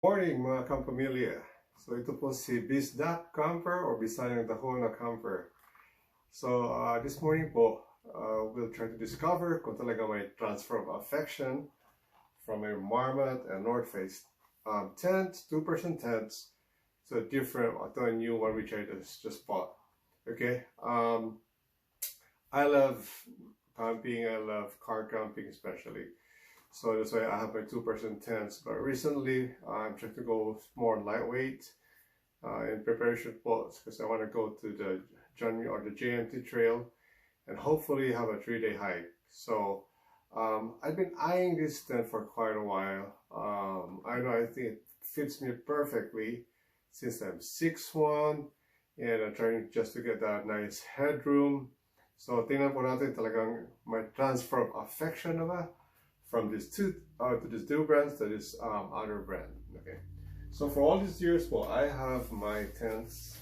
Morning mga kampamilya. So ito po si Bisdak Camper or Bisayang Dahon na Camper. So this morning po, we'll try to discover kung talaga may transfer of affection from a Marmot and Northface tent, 2-person tents, so different ito a new one which I just bought. Okay, I love camping, I love car camping especially. So that's why I have my 2-person tents. But recently, I'm trying to go more lightweight in preparation for because I want to go to the Johnny or the JMT trail and hopefully have a 3-day hike. So I've been eyeing this tent for quite a while. I think it fits me perfectly since I'm 6'1" and I'm trying just to get that nice headroom. So tingnan po natin talagang may transfer of affection na ba? From these two to these two brands to this other brand. Okay, so for all these years, well, I have my tents,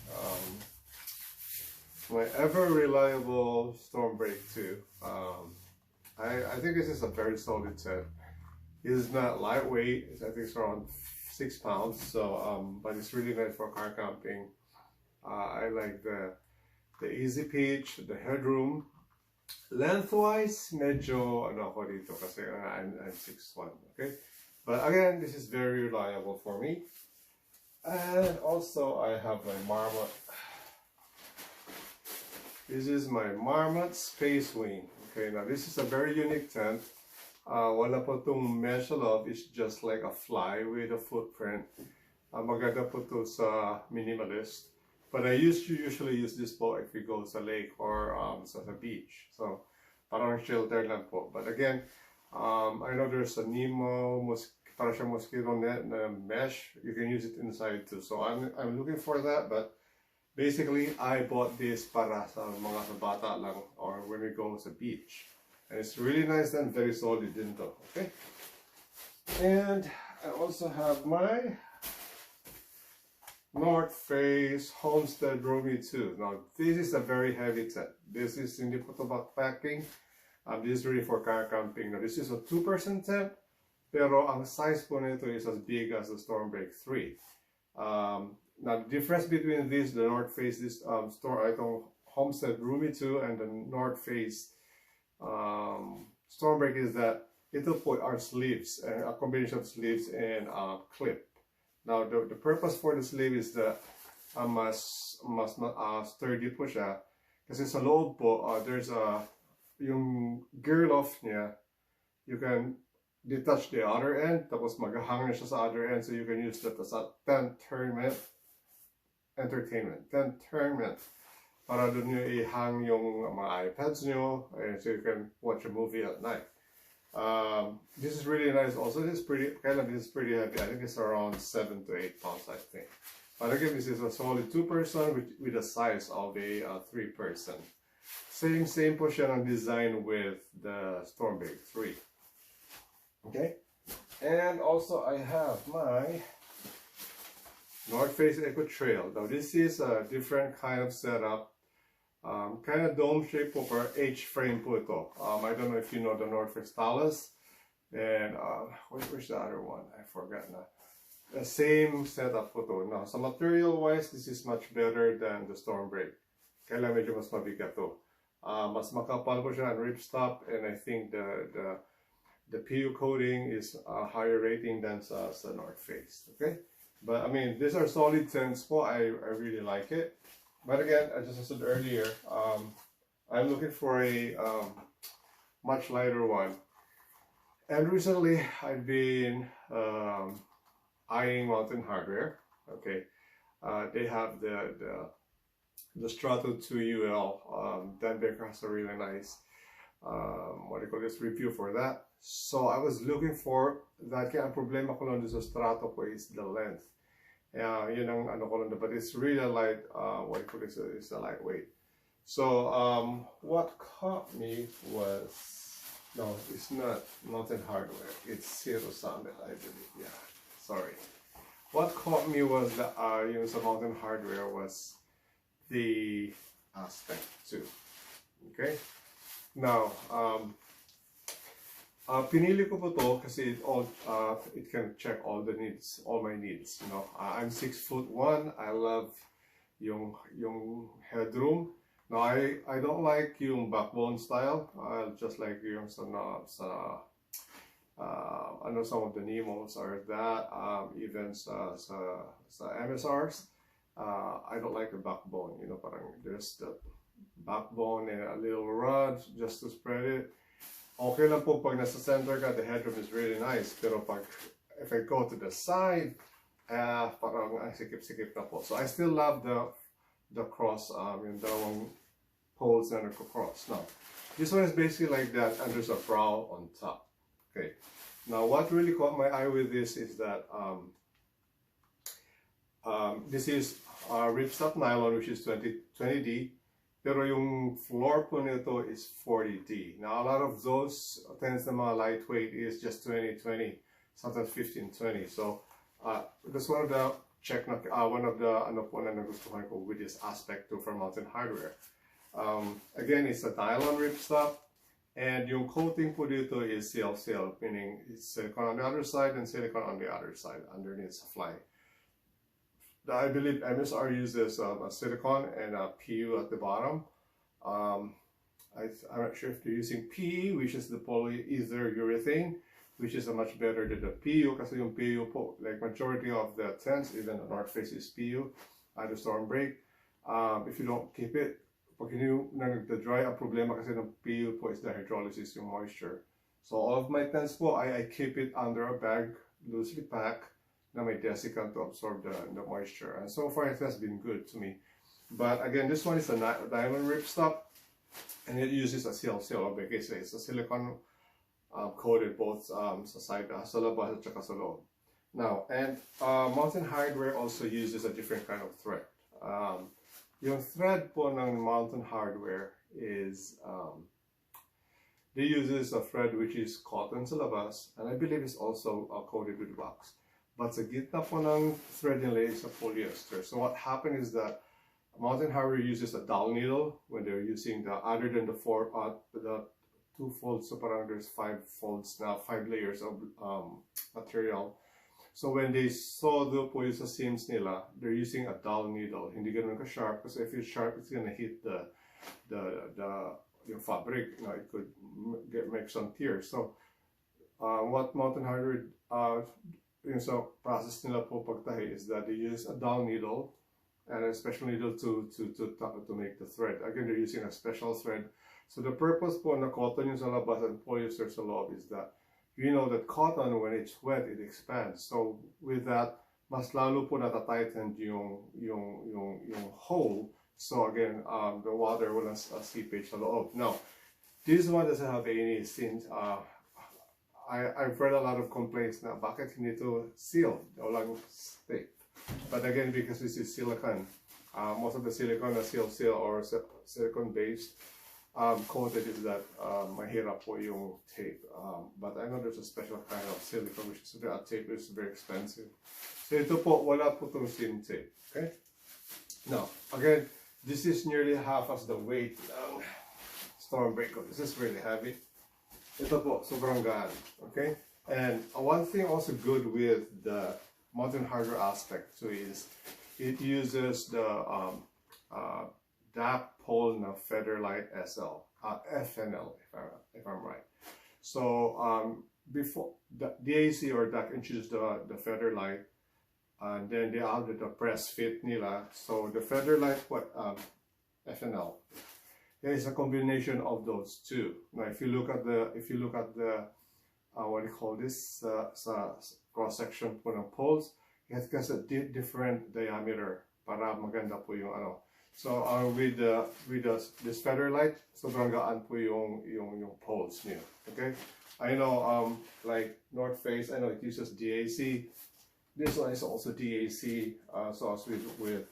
my ever reliable Stormbreak 2. I think this is a very solid tent. It is not lightweight. I think it's around 6 pounds. So but it's really nice for car camping. I like the easy pitch, the headroom. Lengthwise, medyo ano ako dito kasi I'm 6'1", okay? But again, this is very reliable for me. And also, I have my Marmot. This is my Marmot Space Wing. Okay, now this is a very unique tent. Wala po itong mesh love. It's just like a fly with a footprint. Maganda po ito sa minimalist. But I usually use this po if we go sa lake or sa beach. So, parang shelter lang po. But again, I know there's a Nemo, parang siya mosquito net na mesh. You can use it inside too. So, I'm looking for that. But basically, I bought this para sa mga bata lang or when we go sa beach. And it's really nice and very solid din to. Okay? And I also have my Northface Homestead Romy 2. Now this is a very heavy tent. This is hindi po ito backpacking. This is really for car camping. Now this is a 2-person tent, pero ang size po nito is as big as the Stormbreak 3. Now the difference between this, the Northface, this itong Homestead Romy 2 and the Northface Stormbreak is that ito po are sleeves, and a combination of sleeves and clip. Now, the purpose for the sleeve is that mas sturdy po siya. Kasi sa loob po, there's yung gear loft niya, you can detach the other end, tapos maghahang na siya sa other end, so you can use that as a tent entertainment. Para doon nyo ihang yung mga iPads nyo, and so you can watch a movie at night. This is really nice. Also, this is pretty heavy. I think it's around 7 to 8 pounds, I think. But again, this is a solid 2-person with the size of a 3-person. Same po siya ng design with the Stormbreak 3. Okay, and also I have my Northface Eco Trail. Now this is a different kind of setup. Kind of dome shape po or H-frame po ito. I don't know if you know the Northface Talus. And where's the other one? I forgot na. The same setup po ito. Now, sa material wise, this is much better than the Stormbreak. Kaya medyo mas mabigat to. Mas makapal po siya on ripstop, and I think the PU coating is a higher rating than sa Northface. Okay? But I mean, these are solid tents po. I really like it. But again, as I said earlier, I'm looking for a much lighter one. And recently, I've been eyeing Mountain Hardwear. Okay, they have the Strato 2 UL. Dan Baker has a really nice review for that. So I was looking for that. Kaya ang problema ko lang sa Strato po is the length. Yun ang ano ko lang, but it's really light. It's a lightweight. So what caught me was, no, it's not Mountain Hardwear. It's Zero Summit, I believe. Yeah, sorry. What caught me was the yung sa Mountain Hardwear was the Aspect 2. Okay. Now Pinili ko po to kasi it can check all the needs, all my needs. You know, I'm 6'1". I love yung headroom. Now I don't like yung backbone style. I just like yung some of the Nemos or that even sa MSRs. I don't like the backbone. You know, parang there's the backbone and a little rod just to spread it. Okay lang po pag nasa center ka, the headroom is really nice. Pero if I go to the side, parang sikip-sikip na po. So I still love the cross, yung dalawang poles na nagko-cross. Now, this one is basically like that, and there's a brow on top. Okay. Now, what really caught my eye with this is that this is ripstop nylon, which is 20D. Pero yung floor po nito is 40D. Now, a lot of those tends na mga lightweight is just 20-20, sometimes 15-20. So, that's one of the ano po na nagustuhan ko with this aspect too from Mountain Hardwear. Again, it's a nylon ripstop, and yung coating po dito is seal, meaning it's silicone on the other side and silicone on the other side underneath the fly. I believe MSR uses a silicone and a PU at the bottom. I'm not sure if they're using PE, which is the polyether urethane, which is a much better than the PU, kasi yung PU po, like majority of the tents, even the Northface is PU, the storm break. If you don't keep it, pag hindi nag-dry, ang problema kasi ng PU po is the hydrolysis, yung moisture. So all of my tents po, I keep it under a bag, loosely packed, na may desiccant to absorb the moisture, and so far it has been good to me. But again, this one is a nylon ripstop, and it uses a seal. Okay, so it's a silicone coated both sa side, sa labas at saka sa loob. Now, and Mountain Hardwear also uses a different kind of thread. Yung thread po ng Mountain Hardwear is they uses a thread which is cotton sa labas, and I believe it's also coated with wax. But sa gitna po ng thread nila is a polyester. So what happened is that Mountain Hardwear uses a dowel needle when they're using other than the two folds. So parang there's 5 folds now, 5 layers of material. So when they sew the po sa seams nila, they're using a dowel needle. Hindi ganun ka-sharp, because if it's sharp, it's gonna hit yung fabric. You know, it could make some tears. So what Mountain Hardwear yung sa process nila po pagtahi is that they use a dowel needle and a special needle to make the thread. Again, they're using a special thread. So the purpose po na cotton yung sa labas and polyester sa loob is that you know that cotton, when it's wet, it expands. So with that, mas lalo po natatighten yung hole. So again, the water will seepage sa loob. Now, this one doesn't have any since I've read a lot of complaints na bakit hindi to seal, walang tape. But again, because this is silicone, most of the silicone na seal or silicone based coated is that mahirap po yung tape. But I know there's a special kind of silicone which is tape is very expensive. So ito po, wala po itong seam tape. Okay? Now, again, this is nearly half as the weight ng storm breaker. This is really heavy. Ito po, sobrang gaan. Okay? And one thing also good with the Mountain Hardwear Aspect too is it uses the DAP pole na Featherlight SL, FNL if I'm right. So before the DAC or DAC introduced the Featherlight, and then they added the press fit nila. So the Featherlight FNL. There is a combination of those two. Now, if you look at the what do you call this cross section po ng poles, it has a different diameter para maganda po yung ano. So with this Featherlight, sobrang gaan po yung poles niya. Okay, I know like Northface, I know it uses DAC. This one is also DAC. So as with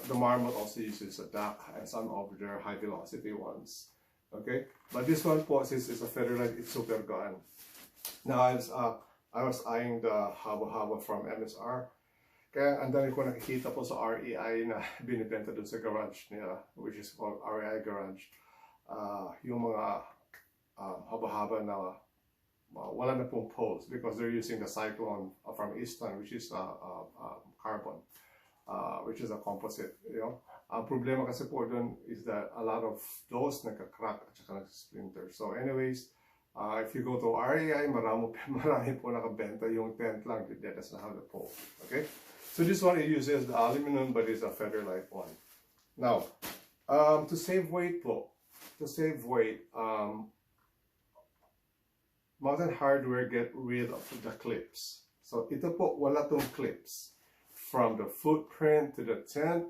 the Marmot also uses a DAC and some of their high velocity ones. Okay, but this one po, since it's a Featherlight, it's super gaan. Now I was eyeing the haba from MSR. Kaya ang dami ko nakikita po sa REI na binibenta dun sa garage nila, which is called REI Garage. Yung mga haba-haba na wala na pong poles because they're using the cyclone from Easton, which is carbon, which is a composite, you know. Ang problema kasi po dun is that a lot of those nagka-crack at saka nag-splinter. So anyways, if you go to REI, marami po nakabenta yung tent lang that does not have the pole. Okay? So this one, it uses the aluminum, but it's a featherlight one. Now, to save weight po, Mountain Hardwear get rid of the clips. So ito po, wala tong clips from the footprint to the tent.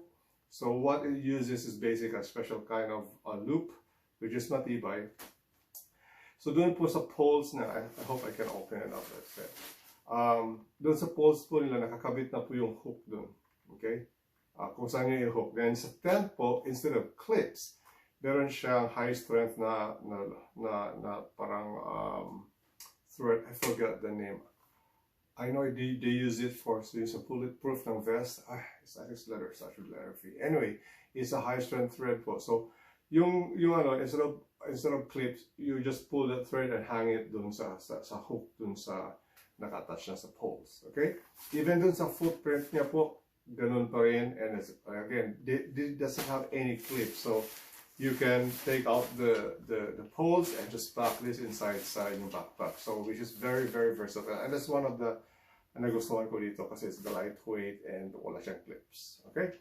So what it uses is basically a special kind of a loop, which is matibay. So doon po sa poles na, I hope I can open it up, let's say. Doon sa poles po nila, nakakabit na po yung hook doon. Okay? Kung saan yung hook. Then sa tent po, instead of clips, meron siyang high strength na parang thread. I forgot the name. I know they use it for some bulletproof ng vest. It's leather, it's actually leather free. Anyway, it's a high strength thread po. So yung ano, instead of clips, you just pull the thread and hang it dun sa hook dun sa naka-attach na sa poles. Okay? Even dun sa footprint niya po, ganun pa rin. And again, it doesn't have any clips. So you can take out the poles and just pack this inside yung backpack. So which is very, very versatile. And that's one of the nagustuhan ko dito kasi it's the lightweight and wala siyang clips. Okay?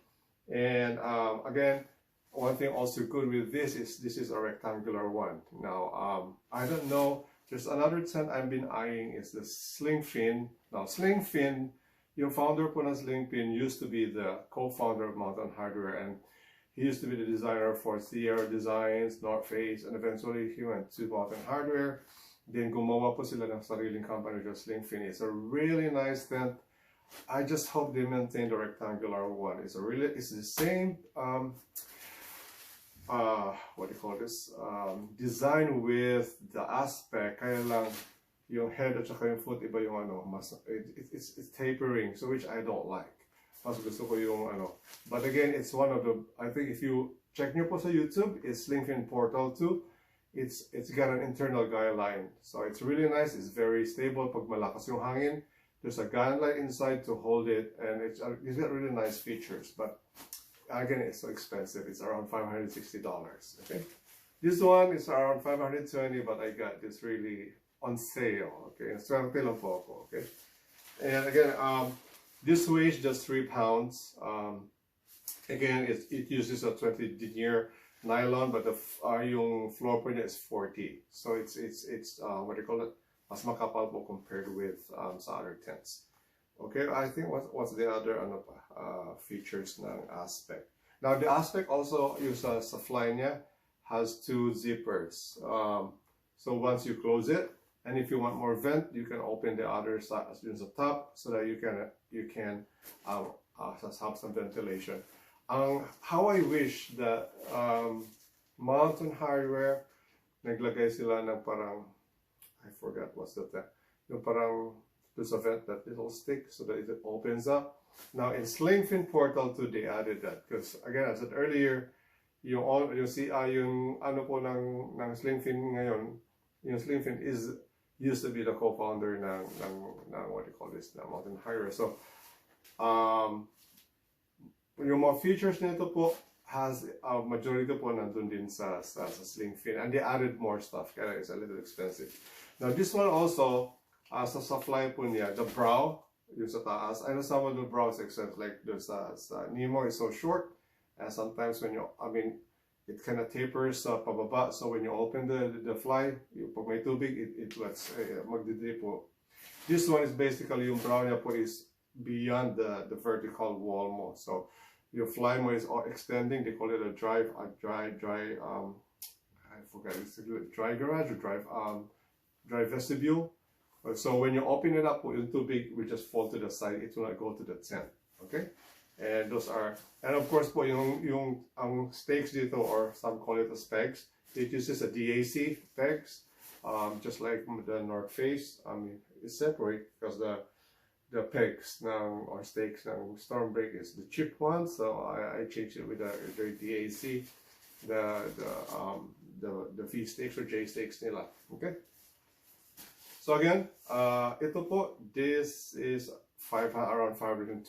And again, one thing also good with this is a rectangular one. Now, I don't know, there's another tent I've been eyeing is the Sling Fin. Now, Sling Fin, yung founder po ng Sling Fin used to be the co-founder of Mountain Hardwear, and he used to be the designer for Sierra Designs, Northface, and eventually he went to Mountain Hardwear. Then gumawa po sila ng sariling company, just Sling Fin. It's a really nice tent. I just hope they maintain the rectangular one. It's the same what do you call this? Design with the Aspect. Kaya lang yung head at saka yung foot iba yung ano, it's tapering, so which I don't like. Mas gusto ko yung ano. But again, it's one of the, I think if you check nyo po sa YouTube, it's Sling Fin Portal 2. It's got an internal guide line, so it's really nice. It's very stable. Pag malakas yung hangin, there's a guide line inside to hold it, and it's got really nice features. But again, it's so expensive. It's around $560. Okay, this one is around $520, but I got this really on sale. Okay, swerte lang po ako. Okay, and again, this weighs just 3 pounds. Again, it uses a 20 denier nylon, but the yung floor point is 40, so it's what do you call it, mas makapal po compared with sa other tents. Okay, I think what's the other features ng Aspect. Now the Aspect also sa fly niya has 2 zippers. So once you close it, and if you want more vent, you can open the other side as the top, so that you can have some ventilation. How I wish that Mountain Hardwear naglagay sila ng parang, I forgot what's that, yung parang there's a vent, that little stick, so that it opens up. Now in Sling Fin Portal 2 they added that, because again, as I said earlier, yung ano po ng Sling Fin ngayon, yung Sling Fin used to be the co-founder ng what do you call this, ng Mountain Hardwear. So yung mga features nito po has majority po nandun din sa Sling Fin, and they added more stuff kaya it's a little expensive. Now this one also sa fly po niya, the brow yung sa taas, I know some of the brows except like there's sa Nemo is so short, and sometimes when it kind of tapers pababa, so when you open the fly, pag may tubig, it lets magdidrip po. This one is basically yung brow niya po is beyond the vertical wall mo, so your fly mo is extending. They call it a dry I forgot, it's a dry garage or dry vestibule. So when you open it up, it's too big, we just fall to the side. It will not go to the tent. Okay, and those are, and of course po yung stakes dito, or some call it as pegs. It uses a DAC pegs, just like the Northface. It's separate because the pegs or stakes ng Stormbreak is the cheap one, so I changed it with the DAC. the V stakes or J stakes nila. Okay? So again, ito po, this is around $520.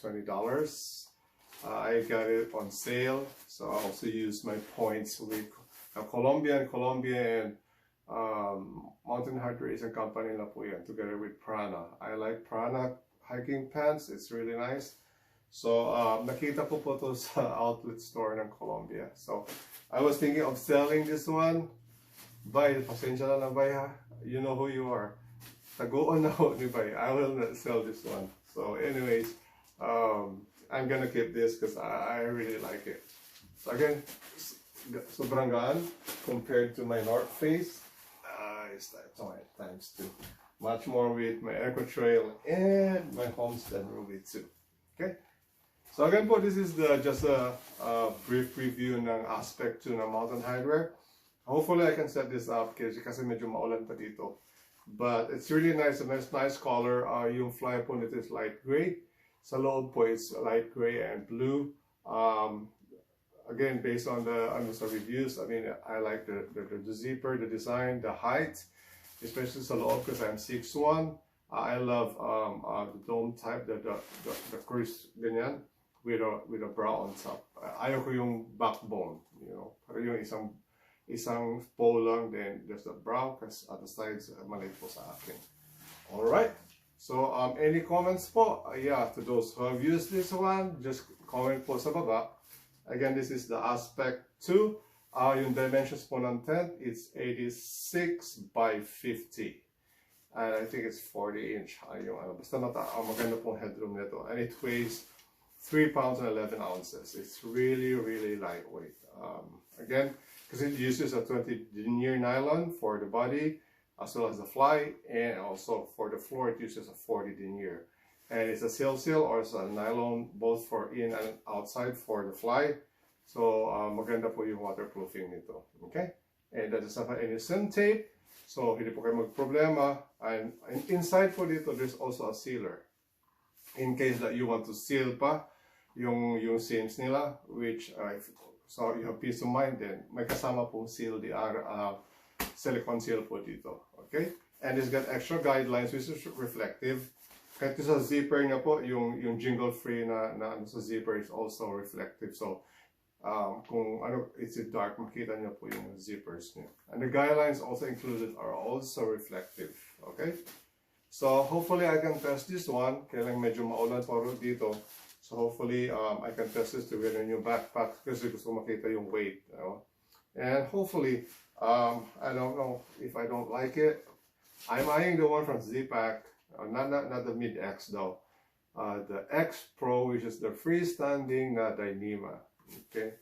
I got it on sale, so I also use my points with Colombia and Mountain Hardwear is a company na po yan, together with Prana. I like Prana hiking pants, it's really nice. So nakita ko po to sa outlet store ng Colombia. So I was thinking of selling this one. Bay, pasensya na lang bay ha. You know who you are. Tagoon na ho ni bay. I will not sell this one. So anyways, I'm gonna keep this because I really like it. So again, sobrang gaan compared to my Northface. It's times 2. Much more with my Eco Trail and my Homestead Ruby too. Okay. So again po, this is just a brief review ng Aspect 2 ng Mountain Hardwear. Hopefully I can set this up kasi medyo maulan pa dito. But it's really nice, a nice color. Yung fly po nito is light gray. Sa loob po it's light gray and blue. Again, based on the reviews, I mean, I like the zipper, the design, the height, especially sa loob because I'm 6'1". I love the dome type, the curse ganyan with a bra on top. Ayaw ko yung backbone, you know. Pero yung isang pole lang, then there's the bra because at the sides maliit po sa akin. All right. So any comments po? Yeah, to those who have used this one, just comment po sa baba. Again, this is the Aspect 2. Yung dimensions po ng tent, it's 86 by 50. And I think it's 40 inch. Basta maganda pong headroom nito. And it weighs 3 pounds and 11 ounces. It's really, really lightweight. Again, because it uses a 20 denier nylon for the body, as well as the fly, and also for the floor, it uses a 40 denier. And it's a seal or it's a nylon both for in and outside for the fly. So maganda po yung waterproofing nito. Okay? And that doesn't have any sun tape. So hindi po kayo magproblema. And inside po dito, there's also a sealer. In case that you want to seal pa yung seams nila, which so you have peace of mind, then may kasama pong seal, the silicone seal po dito. Okay? And it's got extra guidelines which is reflective. Kahit sa zipper niya po, yung jingle free na sa zipper is also reflective. So, kung it's dark, makita niyo po yung zippers niya. And the guidelines also included are also reflective. Okay? So, hopefully I can test this one. Kailang medyo maulan pa rin dito. So, hopefully I can test this to wear a new backpack kasi gusto makita yung weight. You know? And hopefully, I don't know if I don't like it. I'm eyeing the one from Z-Pack. Not the mid-X though. The X Pro, which is the freestanding na Dyneema. Okay,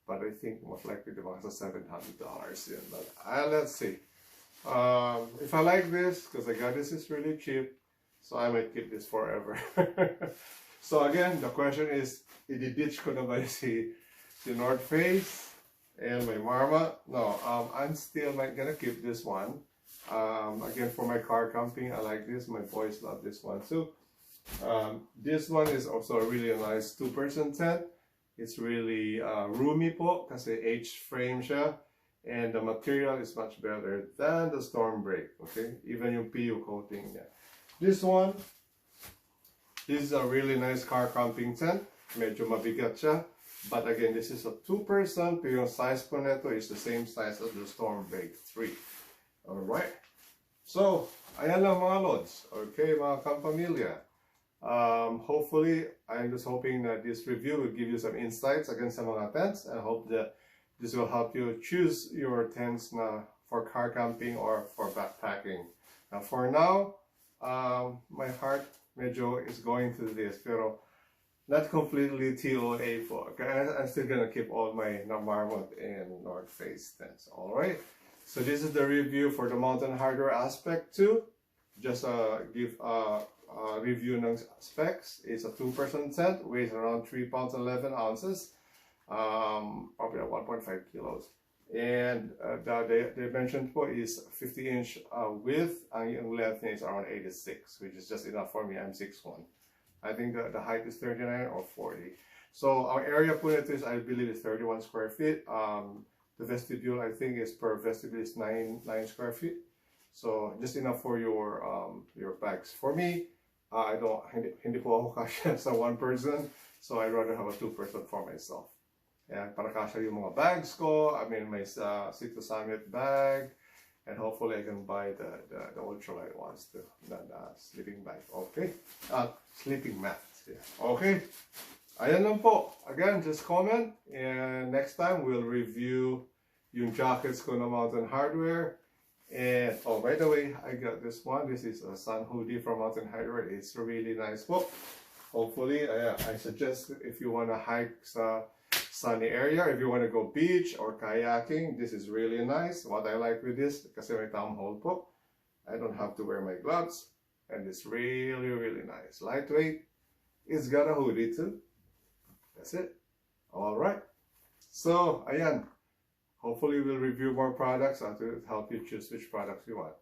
but I think most likely the one is $700. Yeah, but let's see. If I like this, because I got this is really cheap, so I might keep this forever. So again, the question is, i-ditch ko na ba si Northface and my Marmot? No, I'm still gonna keep this one. Again, for my car camping, I like this. My boys love this one too. This one is also a really nice 2-person tent. It's really roomy po kasi H-frame siya. And the material is much better than the Stormbreak. Okay, even yung PU coating niya. This is a really nice car camping tent. Medyo mabigat siya. But again, this is a 2-person. Pero yung size po nito is the same size as the Stormbreak 3. Alright, so ayan lang mga lods, okay mga kampamilya. Hopefully, I'm just hoping that this review will give you some insights again sa mga tents, and I hope that this will help you choose your tents na for car camping or for backpacking. Now for now, my heart medyo is going to this, pero not completely TOA po. Okay? I'm still gonna keep all my Marmot and Northface tents, alright? So this is the review for the Mountain Hardwear Aspect 2. Just give a review ng specs. It's a 2-person tent, weighs around 3 pounds 11 ounces, probably 1.5 kilos. And the dimension po is 50-inch width, and yung length is around 86, which is just enough for me. I'm 6'1". I think the height is 39 or 40. So our area po nito is, I believe, is 31 square feet. The vestibule, I think, is per vestibule is 9 square feet. So just enough for your bags. For me, I don't, hindi po ako kasya sa one person. So I'd rather have a 2-person for myself. And para kasya yung mga bags ko. I mean, my Sito Summit bag. And hopefully I can buy the ultralight ones too. The sleeping bag. Okay. Sleeping mat. Yeah. Okay. Ayan lang po. Again, just comment. And next time we'll review yung jackets ko na Mountain Hardwear. And oh, by the way, I got this one. This is a sun hoodie from Mountain Hardwear. It's a really nice book. Hopefully, I suggest if you want to hike sa sunny area, if you want to go beach or kayaking, this is really nice. What I like with this, kasi may thumb hole po, I don't have to wear my gloves, and it's really, really nice. Lightweight. It's got a hoodie too. That's it. All right. So, ayan. Hopefully, we'll review more products to help you choose which products you want.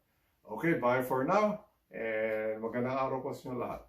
Okay, bye for now. And magandang araw po sa inyo lahat.